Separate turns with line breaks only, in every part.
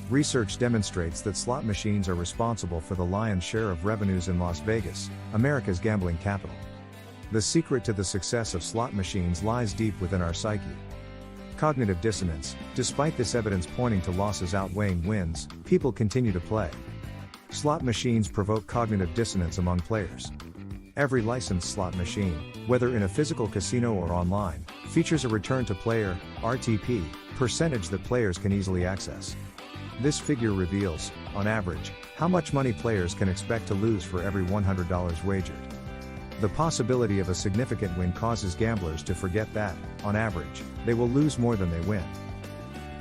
Research demonstrates that slot machines are responsible for the lion's share of revenues in Las Vegas, America's gambling capital. The secret to the success of slot machines lies deep within our psyche. Cognitive dissonance. Despite this evidence pointing to losses outweighing wins, people continue to play. Slot machines provoke cognitive dissonance among players. Every licensed slot machine, whether in a physical casino or online, features a return to player (RTP) percentage that players can easily access. This figure reveals, on average, how much money players can expect to lose for every $100 wagered. The possibility of a significant win causes gamblers to forget that, on average, they will lose more than they win.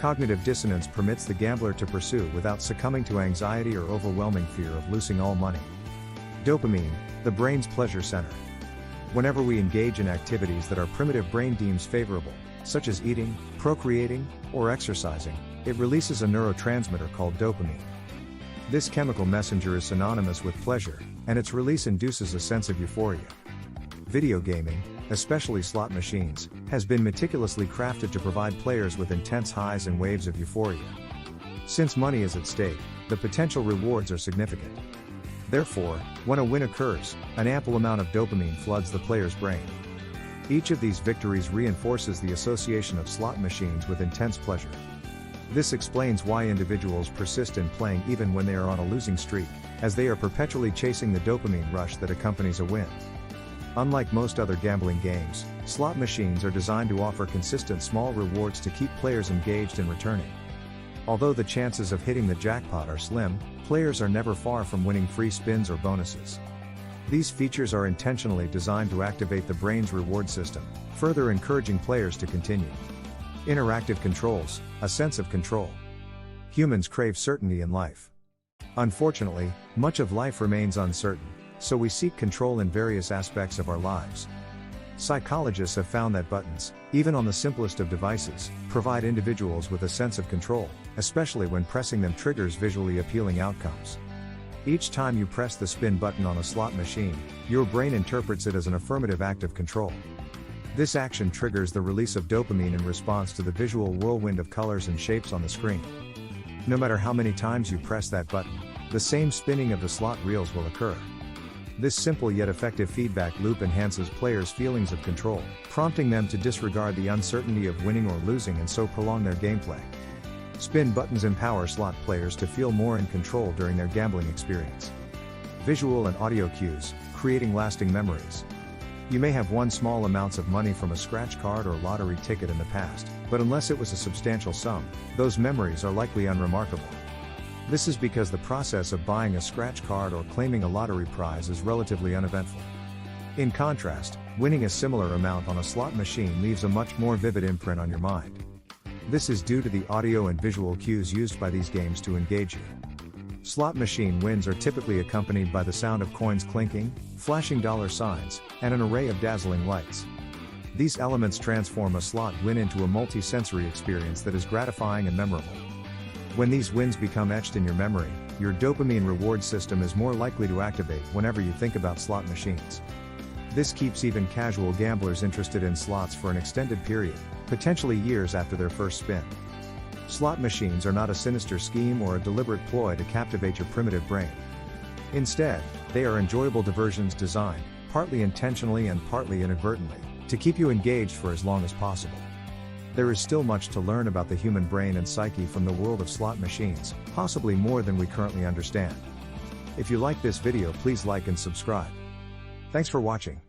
Cognitive dissonance permits the gambler to pursue without succumbing to anxiety or overwhelming fear of losing all money. Dopamine, the brain's pleasure center. Whenever we engage in activities that our primitive brain deems favorable, such as eating, procreating, or exercising, it releases a neurotransmitter called dopamine. This chemical messenger is synonymous with pleasure, and its release induces a sense of euphoria. Video gaming, especially slot machines, has been meticulously crafted to provide players with intense highs and waves of euphoria. Since money is at stake, the potential rewards are significant. Therefore, when a win occurs, an ample amount of dopamine floods the player's brain. Each of these victories reinforces the association of slot machines with intense pleasure. This explains why individuals persist in playing even when they are on a losing streak, as they are perpetually chasing the dopamine rush that accompanies a win. Unlike most other gambling games, slot machines are designed to offer consistent small rewards to keep players engaged and returning. Although the chances of hitting the jackpot are slim, players are never far from winning free spins or bonuses. These features are intentionally designed to activate the brain's reward system, further encouraging players to continue. Interactive controls, a sense of control. Humans crave certainty in life. Unfortunately, much of life remains uncertain, so we seek control in various aspects of our lives. Psychologists have found that buttons, even on the simplest of devices, provide individuals with a sense of control, especially when pressing them triggers visually appealing outcomes. Each time you press the spin button on a slot machine, your brain interprets it as an affirmative act of control. This action triggers the release of dopamine in response to the visual whirlwind of colors and shapes on the screen. No matter how many times you press that button, the same spinning of the slot reels will occur. This simple yet effective feedback loop enhances players' feelings of control, prompting them to disregard the uncertainty of winning or losing and so prolong their gameplay. Spin buttons empower slot players to feel more in control during their gambling experience. Visual and audio cues, creating lasting memories. You may have won small amounts of money from a scratch card or lottery ticket in the past, but unless it was a substantial sum, those memories are likely unremarkable. This is because the process of buying a scratch card or claiming a lottery prize is relatively uneventful. In contrast, winning a similar amount on a slot machine leaves a much more vivid imprint on your mind. This is due to the audio and visual cues used by these games to engage you. Slot machine wins are typically accompanied by the sound of coins clinking, flashing dollar signs, and an array of dazzling lights. These elements transform a slot win into a multi-sensory experience that is gratifying and memorable. When these wins become etched in your memory, your dopamine reward system is more likely to activate whenever you think about slot machines. This keeps even casual gamblers interested in slots for an extended period, potentially years after their first spin. Slot machines are not a sinister scheme or a deliberate ploy to captivate your primitive brain. Instead, they are enjoyable diversions designed, partly intentionally and partly inadvertently, to keep you engaged for as long as possible. There is still much to learn about the human brain and psyche from the world of slot machines, possibly more than we currently understand. If you like this video, please like and subscribe. Thanks for watching.